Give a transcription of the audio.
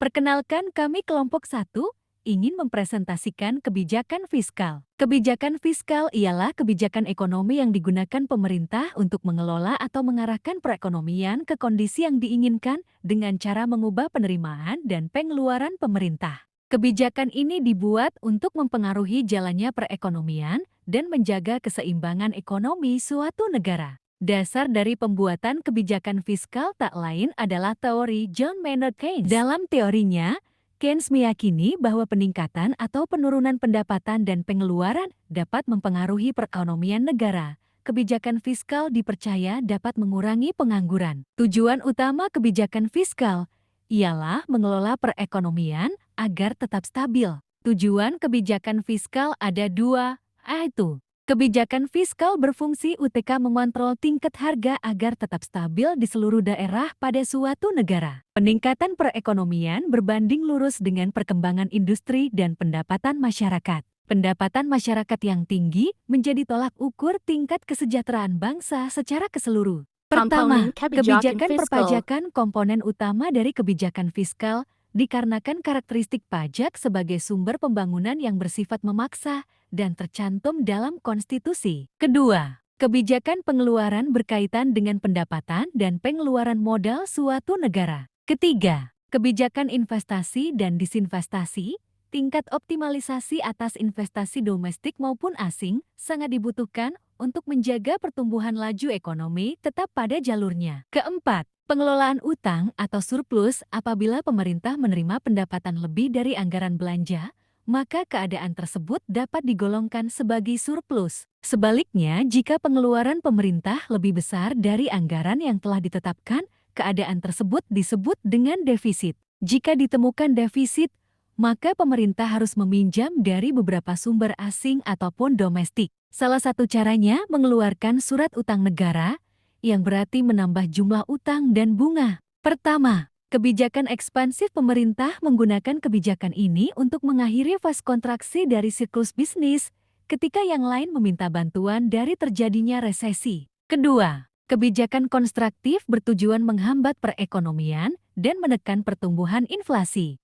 Perkenalkan, kami kelompok satu ingin mempresentasikan kebijakan fiskal. Kebijakan fiskal ialah kebijakan ekonomi yang digunakan pemerintah untuk mengelola atau mengarahkan perekonomian ke kondisi yang diinginkan dengan cara mengubah penerimaan dan pengeluaran pemerintah. Kebijakan ini dibuat untuk mempengaruhi jalannya perekonomian dan menjaga keseimbangan ekonomi suatu negara. Dasar dari pembuatan kebijakan fiskal tak lain adalah teori John Maynard Keynes. Dalam teorinya, Keynes meyakini bahwa peningkatan atau penurunan pendapatan dan pengeluaran dapat mempengaruhi perekonomian negara. Kebijakan fiskal dipercaya dapat mengurangi pengangguran. Tujuan utama kebijakan fiskal ialah mengelola perekonomian agar tetap stabil. Tujuan kebijakan fiskal ada dua, yaitu kebijakan fiskal berfungsi UTK mengontrol tingkat harga agar tetap stabil di seluruh daerah pada suatu negara. Peningkatan perekonomian berbanding lurus dengan perkembangan industri dan pendapatan masyarakat. Pendapatan masyarakat yang tinggi menjadi tolak ukur tingkat kesejahteraan bangsa secara keseluruhan. Pertama, kebijakan perpajakan komponen utama dari kebijakan fiskal dikarenakan karakteristik pajak sebagai sumber pembangunan yang bersifat memaksa dan tercantum dalam konstitusi. Kedua, kebijakan pengeluaran berkaitan dengan pendapatan dan pengeluaran modal suatu negara. Ketiga, kebijakan investasi dan disinvestasi, tingkat optimalisasi atas investasi domestik maupun asing sangat dibutuhkan untuk menjaga pertumbuhan laju ekonomi tetap pada jalurnya. Keempat, pengelolaan utang atau surplus. Apabila pemerintah menerima pendapatan lebih dari anggaran belanja, maka keadaan tersebut dapat digolongkan sebagai surplus. Sebaliknya, jika pengeluaran pemerintah lebih besar dari anggaran yang telah ditetapkan, keadaan tersebut disebut dengan defisit. Jika ditemukan defisit, maka pemerintah harus meminjam dari beberapa sumber asing ataupun domestik. Salah satu caranya mengeluarkan surat utang negara, yang berarti menambah jumlah utang dan bunga. Pertama, kebijakan ekspansif. Pemerintah menggunakan kebijakan ini untuk mengakhiri fase kontraksi dari siklus bisnis ketika yang lain meminta bantuan dari terjadinya resesi. Kedua, kebijakan konstruktif bertujuan menghambat perekonomian dan menekan pertumbuhan inflasi.